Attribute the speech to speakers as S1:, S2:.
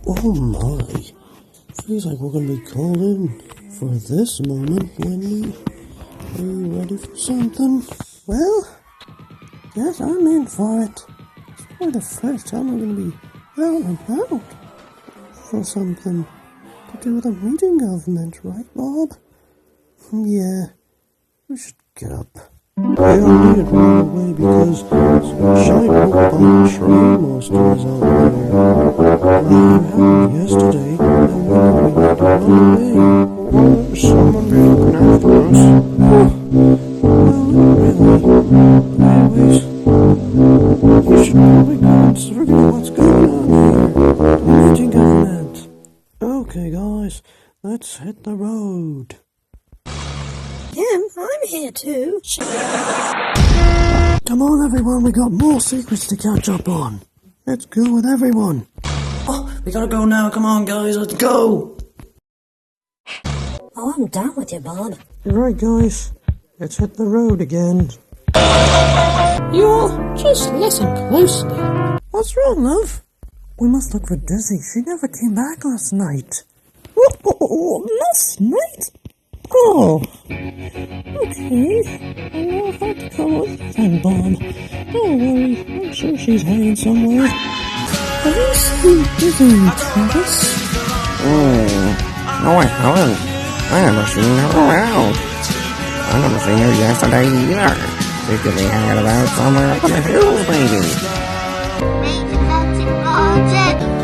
S1: Oh my, feels like we're gonna be called in for this moment, Wendy. Are you ready for something? Well, yes, I'm in for it. It's probably the first time I'm gonna be out and about for something to do with a meeting government, right, Bob? Yeah, we should get up. I need it right away because some shite walked by the train monsters out there. They happened yesterday and we need to run away. Well, someone be looking after us. Well, really. Anyways, we should probably go and look at what's going on here. The meeting government. Okay, guys, let's hit the road.
S2: I'm here too.
S1: Come on, everyone, we got more secrets to catch up on. Let's go with everyone. Oh, we gotta go now. Come on, guys, let's go.
S2: Oh, I'm down with you, Bob.
S1: Right, guys, let's hit the road again.
S2: You all, just listen closely.
S1: What's wrong, love? We must look for Dizzy. She never came back last night.
S2: Oh, last night?
S1: Oh, okay. I'll have to come with you then, Bob. Don't worry, I'm sure she's hanging somewhere.
S2: Have you seen Dizzy, Travis?
S3: No, I haven't. I never seen her around. I never seen her yesterday either. She could be hanging about somewhere up in the hills, maybe.
S4: Make it that's important.